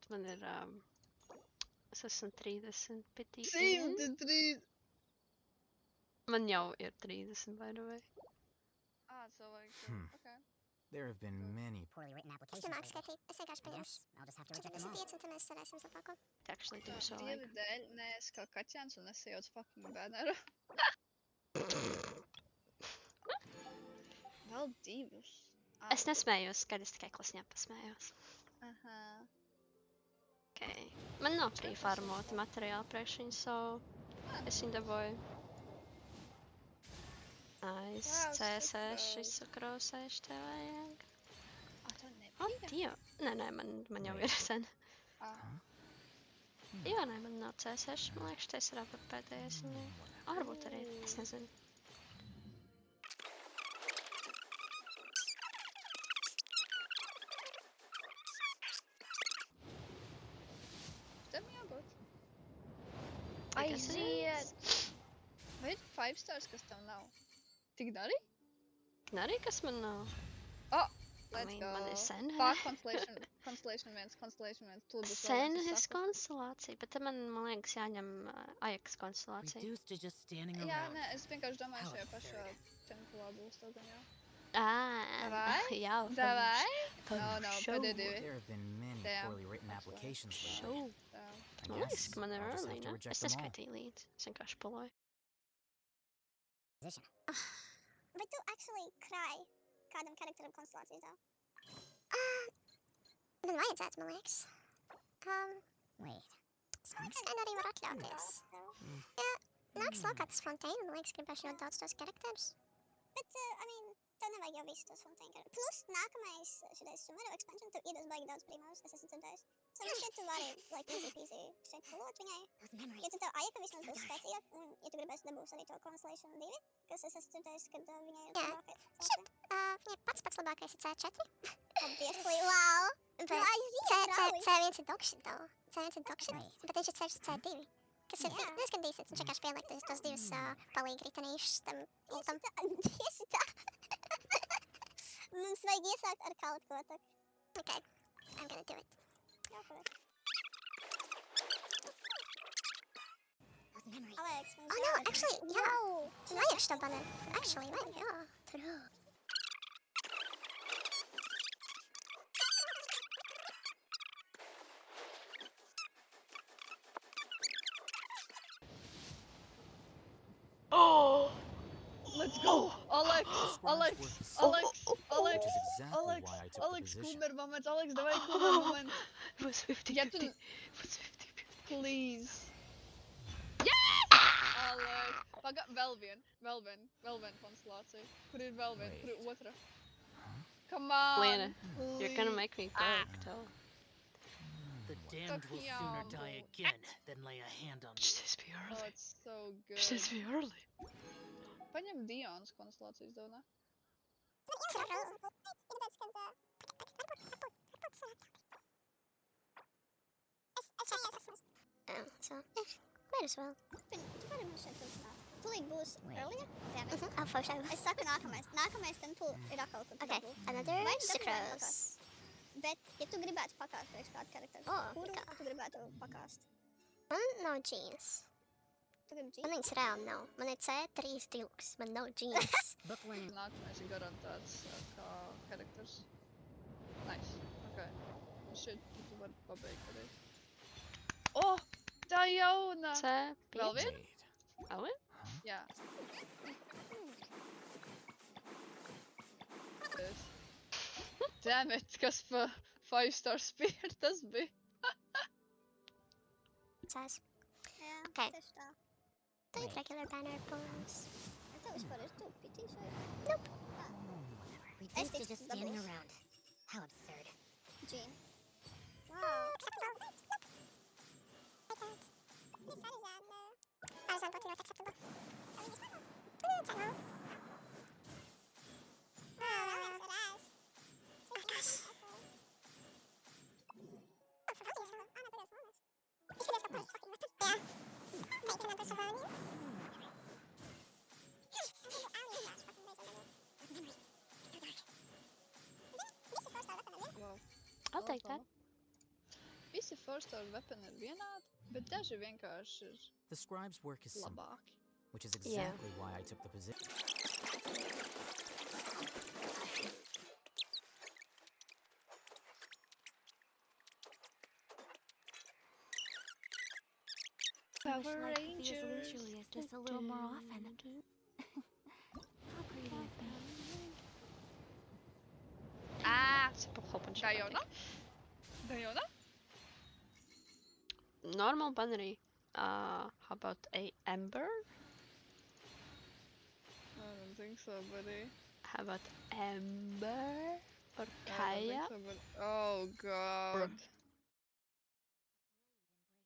Man ir, es esmu 30 pitī. 103. Man jau ir 30, by the way. So like, okay. There have been many Poorly written Es applications. nemāku lately. skatīt. Es vienkārši paņemšu. Yes, I'll just have to reject them all. 45, un tad mēs cerēsim labāko. It actually do so Dieva like. dēļ, nē, es kā kaķēns un es ejot fucking bēnēru. Vēl divus. Es nesmējos, kad es tikai klasņā pasmējos. Aha. Okay. Man nav pre-farmota materiāla priekš viņu, so es viņu dabūju. Nice, Wow, C6, super. izsakrosēšu tev vajag. Tev O, nebija? Dieva. Nē, man jau ir sen. Huh? Jā, nē, man nav C6, man liekas, tas ir būt pēdējais viņai. Varbūt arī, es nezinu. Tam jābūt. I guess it Aiziet! Vai ir 5 stars, kas tev nav? Tik dari? Arī kas man nav. Let's go. Man ir sen. Fuck, Constellation 1. Tur būs vēl Sen viens, ir es saku. konstelācija, bet te man liekas jāņem Ajax konstelācija. Reduced to just standing Jā, around. nē, es vienkārši domāju, How šajā pašā absurd. tempulā būs tev gan jau. Davai? Jā, Davai? for No, sure. pēdējie divi. There have been many Damn. poorly written That's right. applications lately. Show. Tā. I Man liekas, guess ka man ir I'll just early, have to ne? reject Es them all. neskaitīju līdzi. Es vienkārši poloju. Position. Vai tu actually cry kādam karakteram konstelācijas dēļ? Man vajadzētu, man liekas. Wait. Smagsgaini arī var atļauties. Jā, nāks laukā tas Fontaine, man liekas, gribēšu ļoti daudz tos karakterus. Bet, tev nevajag jau visu tos Fontaine karakterus. Plus, nākamais šitais Sumeru expansion, tev iedos baigi daudz primos, es esmu dzirdējis. So, man šķiet, tu vari, like, easy peasy šeit pulot viņai. Those memories. Ja tu tev Ajaka vismaz būs spēcīgāk, un ja tu gribēsi dabūs arī to Constellation 2, kas es esmu dzirdējis, kad viņai ir labākais. Viņai pats labākais ir C4. Obviously, wow! C1 ir dogshit, though. C1 ir dogshit, Right. bet viņš ir ceļš C2. Kas ir diezgan decents, viņš vienkārši pieliek tos divus palīgi ritanīšus tam ultam. Tieši tā! Mums vajag iesākt ar kaut ko tak. Okay, I'm gonna do it. Go for it. Those memories. Alex, mums oh, no, actually, jā. Vajag šo banner. Actually, vajag, jā. True. Oh! Let's go! Alex! Alex! Alex! Alex! Which is exactly Alex! why I took Alex, the position. Coomer moment! Alex, давай Coomer moment! It was 50-50. Ja tu... It was 50-50. Please! Alex! Paga, vēl vien konstelācija. Kur ir vēl vien? Kur ir otra? Come on! Lena, you're gonna please. make me beg, though. The damned will sooner die again than lay a hand on Should this be Oh, early? it's so good. Should this be early? Paņem Dionas konstelācijas dēļ, So, might as well. Tūlīt būs earlier? Jā, for sure. Es saku nākamais. Nākamais temple ir atkal, kad tu dabū. Another sucrose. Bet, ja tu gribētu pakāst priekš kādu karakteru, kuru tu gribētu pakāst? Man nav jeans. Tu gribi jeans? Man viņas reāli nav. Man ir C3 deluxe. Man nav jeans. Book learning. Nākamais ir garantēts kā karakters. Nice. Okay. Shit, tu vari pabeigt arī. Oh! Tā jauna! Vēl C5. vien? Oh, it? Jā. Damn it, kas pa 5-star spear tas bija? Size. Jā, Okay. tieši tā. Tā ir regular banner pose. Vai tev vispār ir tu pitīs vai? Reduced to think just the standing boss. around. How absurd. Jean. Wow. Wow. I'll take that. Visi Four-star weapon ir vienādi, bet daži vienkārši ir The scribe's work is simple, labāki. which is Yeah. exactly why I took the position. Power Like to be as Rangers. leisurely as just a little more often. How greedy of me. Ah, c'est pour open Diana? Diana? Normal binary. How about a Ember? I don't think so, buddy. How about Ember or I don't Kaya? think so, but oh god.